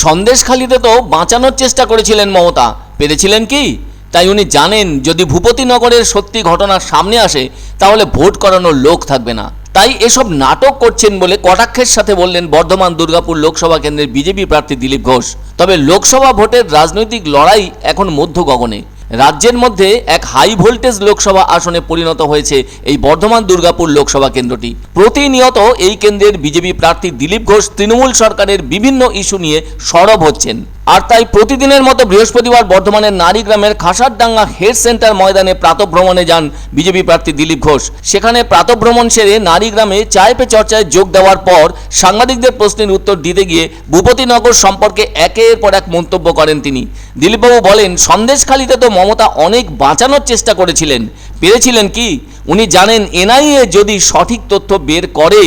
সন্দেশখালিতে তো বাঁচানোর চেষ্টা করেছিলেন মমতা, পেরেছিলেন কি? তাই উনি জানেন যদি ভূপতিনগরের সত্যি ঘটনা সামনে আসে তাহলে ভোট করানোর লোক থাকবে না। তাই এসব নাটক করছেন বলে কটাক্ষের সাথে বললেন বর্ধমান দুর্গাপুর লোকসভা কেন্দ্রের বিজেপি প্রার্থী দিলীপ ঘোষ। তবে লোকসভা ভোটের রাজনৈতিক লড়াই এখন মধ্য গগনে। রাজ্যের মধ্যে এক হাই ভোল্টেজ লোকসভা আসনে পরিণত হয়েছে এই বর্ধমান দুর্গাপুর লোকসভা কেন্দ্রটি। প্রতিনিয়ত এই কেন্দ্রের বিজেপি প্রার্থী দিলীপ ঘোষ তৃণমূল সরকারের বিভিন্ন ইস্যু নিয়ে সরব হচ্ছেন। আর তাই প্রতিদিনের মতো বৃহস্পতিবার বর্ধমানের নারীগ্রামের খাসারডাঙ্গা হেড সেন্টার ময়দানে প্রাতঃভ্রমণে যান বিজেপি প্রার্থী দিলীপ ঘোষ। সেখানে প্রাতঃভ্রমণ সেরে নারীগ্রামে চায় পে চর্চায় যোগ দেওয়ার পর সাংবাদিকদের প্রশ্নের উত্তর দিতে গিয়ে ভূপতিনগর সম্পর্কে একের পর এক মন্তব্য করেন তিনি। দিলীপবাবু বলেন, সন্দেশখালিতে তো মমতা অনেক বাঁচানোর চেষ্টা করেছিলেন, পেরেছিলেন কি? উনি জানেন এনআইএ যদি সঠিক তথ্য বের করে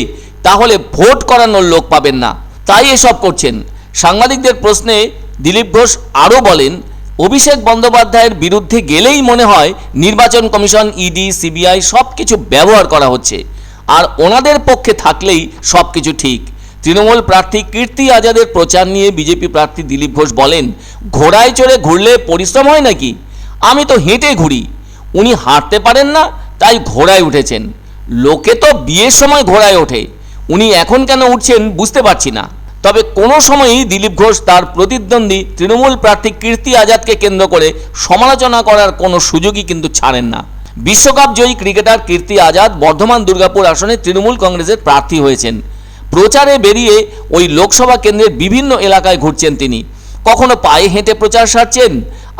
তাহলে ভোট করানোর লোক পাবেন না, তাই এসব করছেন। সাংবাদিকদের প্রশ্নে দিলীপ ঘোষ আরও বলেন, অভিষেক বন্দ্যোপাধ্যায়ের বিরুদ্ধে গেলেই মনে হয় নির্বাচন কমিশন, ইডি, সিবিআই সব কিছু ব্যবহার করা হচ্ছে, আর ওনাদের পক্ষে থাকলেই সব কিছু ঠিক। তৃণমূল প্রার্থী কীর্তি আজাদের প্রচার নিয়ে বিজেপি প্রার্থী দিলীপ ঘোষ বলেন, ঘোড়ায় চড়ে ঘুরলে পরিশ্রম হয় নাকি? আমি তো হেঁটে ঘুরি, উনি হাঁটতে পারেন না তাই ঘোড়ায় উঠেছেন। লোকে তো বিয়ের সময় ঘোড়ায় ওঠে, উনি এখন কেন উঠছেন বুঝতে পারছি না। তবে কোনো সময়ই দিলীপ ঘোষ তার প্রতিদ্বন্দ্বী তৃণমূল প্রার্থী কীর্তি আজাদকে কেন্দ্র করে সমালোচনা করার কোনো সুযোগই কিন্তু ছাড়েন না। বিশ্বকাপ জয়ী ক্রিকেটার কীর্তি আজাদ বর্ধমান দুর্গাপুর আসনে তৃণমূল কংগ্রেসের প্রার্থী হয়েছেন। প্রচারে বেরিয়ে ওই লোকসভা কেন্দ্রের বিভিন্ন এলাকায় ঘুরছেন তিনি। কখনো পায়ে হেঁটে প্রচার সারছেন,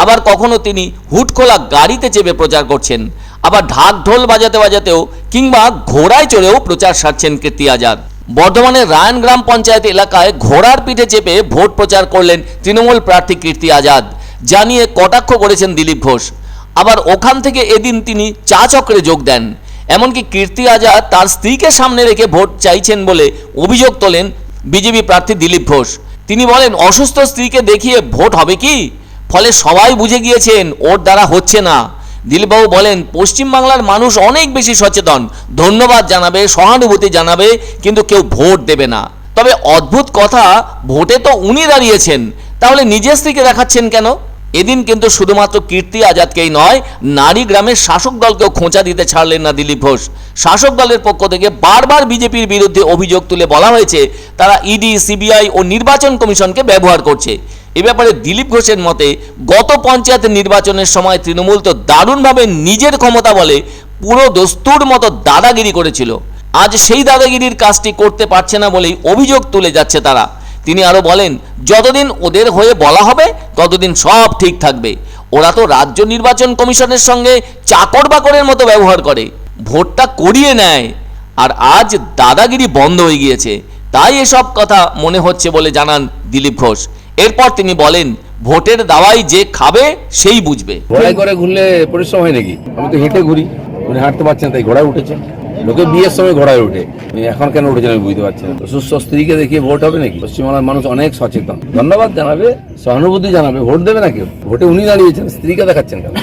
আবার কখনো তিনি হুটখোলা গাড়িতে চেপে প্রচার করছেন, আবার ঢাক ঢোল বাজাতে বাজাতেও কিংবা ঘোড়ায় চড়েও প্রচার সারছেন কীর্তি আজাদ। বর্ধমানের রায়ন গ্রাম পঞ্চায়েত এলাকায় ঘোড়ার পিঠে চেপে ভোট প্রচার করলেন তৃণমূল প্রার্থী কীর্তি আজাদ, যা নিয়ে কটাক্ষ করেছেন দিলীপ ঘোষ। আবার ওখান থেকে এদিন তিনি চা চক্রে যোগ দেন। এমনকি কীর্তি আজাদ তার স্ত্রীকে সামনে রেখে ভোট চাইছেন বলে অভিযোগ তোলেন বিজেপি প্রার্থী দিলীপ ঘোষ। তিনি বলেন, অসুস্থ স্ত্রীকে দেখিয়ে ভোট হবে কি? ফলে সবাই বুঝে গিয়েছেন ওর দ্বারা হচ্ছে না। দিলীপবাবু বলেন, পশ্চিমবাংলার মানুষ অনেক বেশি সচেতন, ধন্যবাদ জানাবে, সহানুভূতি জানাবে, কিন্তু কেউ ভোট দেবে না। তবে অদ্ভুত কথা, ভোটে তো উনি দাঁড়িয়েছেন, তাহলে নিজের স্ত্রীকে দেখাচ্ছেন কেন? এদিন কিন্তু শুধুমাত্র কীর্তি আজাদকেই নয়, নারীগ্রামের শাসক দলকেও খোঁচা দিতে ছাড়লেন না দিলীপ ঘোষ। শাসক দলের পক্ষ থেকে বারবার বিজেপির বিরুদ্ধে অভিযোগ তুলে বলা হয়েছে তারা ইডি, সিবিআই ও নির্বাচন কমিশনকে ব্যবহার করছে। এ ব্যাপারে দিলীপ ঘোষের মতে, গত পঞ্চায়েত নির্বাচনের সময় তৃণমূল তো দারুণভাবে নিজের ক্ষমতা বলে পুরো দস্তুর মতো দাদাগিরি করেছিল। আজ সেই দাদাগিরির কাজটি করতে পারছে না বলেই অভিযোগ তুলে যাচ্ছে তারা। তিনি আরও বলেন, যতদিন ওদের হয়ে বলা হবে ততদিন সব ঠিক থাকবে। ওরা তো রাজ্য নির্বাচন কমিশনের সঙ্গে চাকর বাকরের মতো ব্যবহার করে, ভোটটা করিয়ে নেয়, আর আজ দাদাগিরি বন্ধ হয়ে গিয়েছে, তাই এসব কথা মনে হচ্ছে বলে জানান দিলীপ ঘোষ। এরপর তিনি বলেন, ভোটের দাওয়াই যে খাবে সেই বুঝবে। ঘোড়ায় করে ঘুরলে পরিশ্রম হয় নাকি? আমি তো হেঁটে ঘুরি, উনি হাঁটতে পারছেন তাই ঘোড়ায় উঠেছেন। লোকে বিয়ের সময় ঘোড়ায় ওঠে, এখন কেন উঠেছেন আমি বুঝতে পারছি না। সুস্থ স্ত্রীকে দেখিয়ে ভোট হবে নাকি? পশ্চিমবাংলার মানুষ অনেক সচেতন, ধন্যবাদ জানাবে, সহানুভূতি জানাবে, ভোট দেবে না কেউ। ভোটে উনি দাঁড়িয়েছেন, স্ত্রীকে দেখাচ্ছেন কেন?